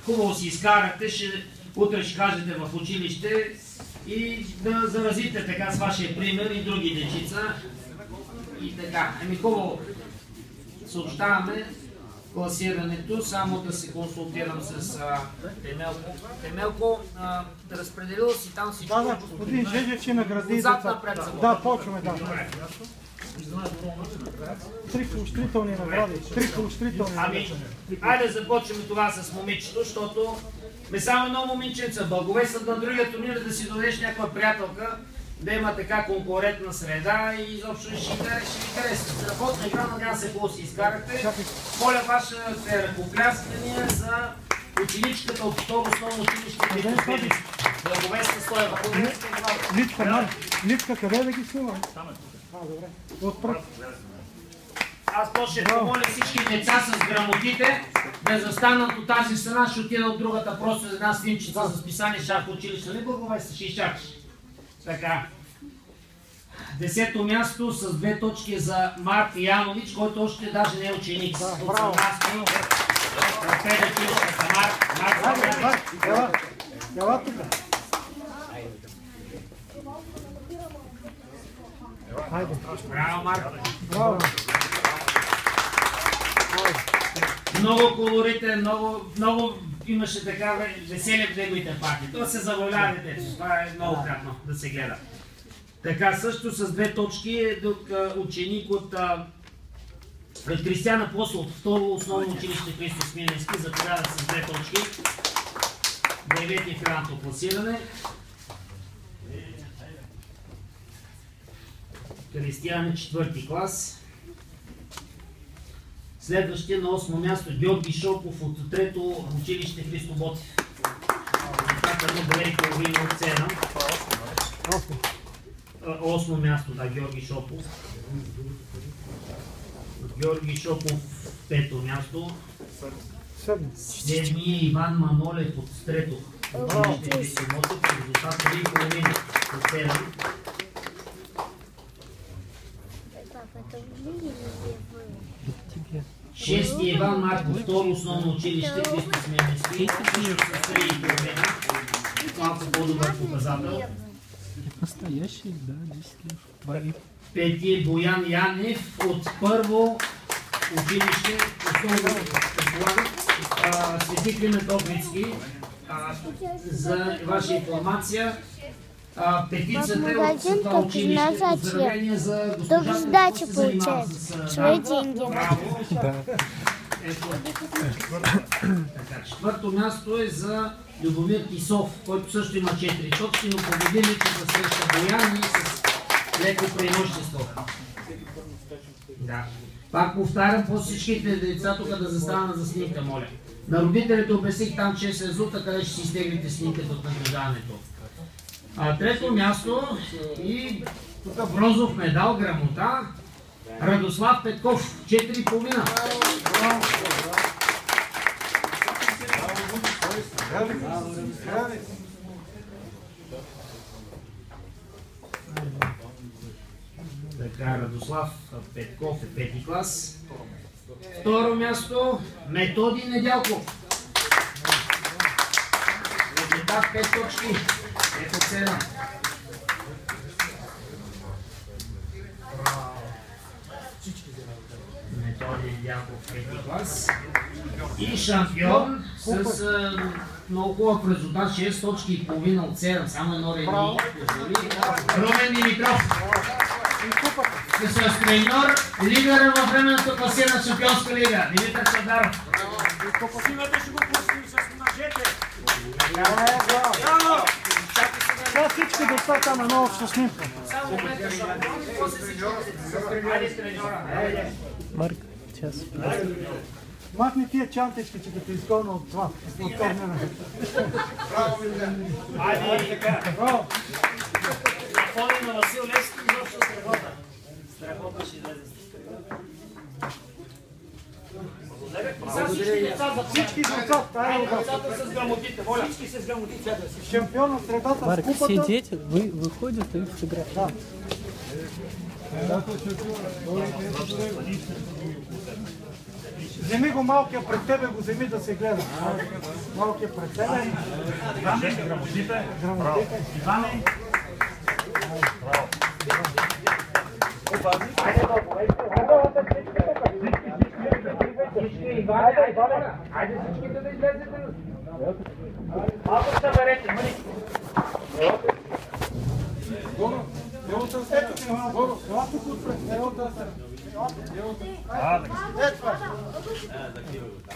хубаво си изкарате, утре ще кажете в училище и да заразите така с вашия пример и други дечица. И така, хубаво съобщаваме класирането, само да се консултирам с Темелко. Темелко, да разпределил си там всичко. Да, господин Жежев ще награди. Да, почваме, да. Три поощрителни награди. Айде започваме това с момичето, защото само едно момиченца, благовестят на другия турнир да си доведеш някаква приятелка, да има така конкурентна среда и изобщо ще ви хареса. Работна игра, надявам се какво си изкарахте. Моля вашите ръкопляскания за ученичката от второ основно училище. Благовестна Стоева. Литка, къде да ги снимам? Добре. Отпред. Аз после ще помоля всички деца с грамотите да застанат от тази страна, ще отида от другата, просто една снимчица за списание шах училище. Не Благовестна, ще изчакаш. Така. 10-то място с 2 точки за Марк Янович, който още даже не е ученик. Браво! Ела тук. Браво, Марк! Браво! Много колорите, много имаше така веселие в неговите партии. Това се забавлява детето. Това е много приятно да се гледа. Така, също с 2 точки е ученик от Кристиян Апостол от второ основно училище Христо Смирненски. Заповяда с 2 точки. 9-ти в ранното класиране. Кристиян е 4-ти клас. Следващия на 8-о място Георги Шопов от 3-то училище Христо Ботев. Резултата на 2,5 от 7. 8-о място, да, Георги Шопов. Георги Шопов, 5-то място. 7-ми Иван Манолев от 3-то училище Христо Ботев. Резултата 2,5 от 7. 6-ти Иван Марков, второ основно училище Христо Смирненски. С 3,5. Малко по-добър показател. Настоящий, да, 10 лев. 5-ти Боян Янев от първо училище, Свети Климент Охридски. За ваша информация, петицата е от това училище. Поздравление за госпожата, която се занимава с браво. Четвърто място е за Любомир Тисов, който също има 4 точки, но победи личната среща Боян и с леко преимущество. Да. Пак повтарям, по всичките деца тук да застанат за снимка, моля. На родителите обясних там 6 резулта, къде ще си изтеглите снимката от награждането. Трето място и тук бронзов медал, грамота, Радослав Петков, 4,5. Така, Радослав Петков е 5-ти клас. Второ място, Методи Недялков. Резултат 5 точки. 5 от 7. Методи Недялков, 5-ти клас. И шампион с много хубав резултат, 6 точки и половина от 7. Само едно редни. Румен Димитров. С треньор, лидера във временното класирана шампионска лига. Димитър Чавдаров. Симата ще го пустим с мъжете. Сега всички деца там едно общо снимка. Марк, час. Махни тия чантички, че като изгоня от това. Браво, Милен. Айде, така. Браво. Ходи на Васил Левски изобщо страхота. Страхота ще излезе. Всички деца, с грамотите, моля. Всички с грамотите. шампион на средата с Марк, купата. все дети выходят и играют. Да. Вземи го малкия пред тебе, го вземи да се гледа. Малкия пред тебе. Грамотите. Грамотите. Иване. Айде всичките да излезете. Малко съберете, мали. Ето ти, ела тук отпред. Ела да се. Да, така. Ето това.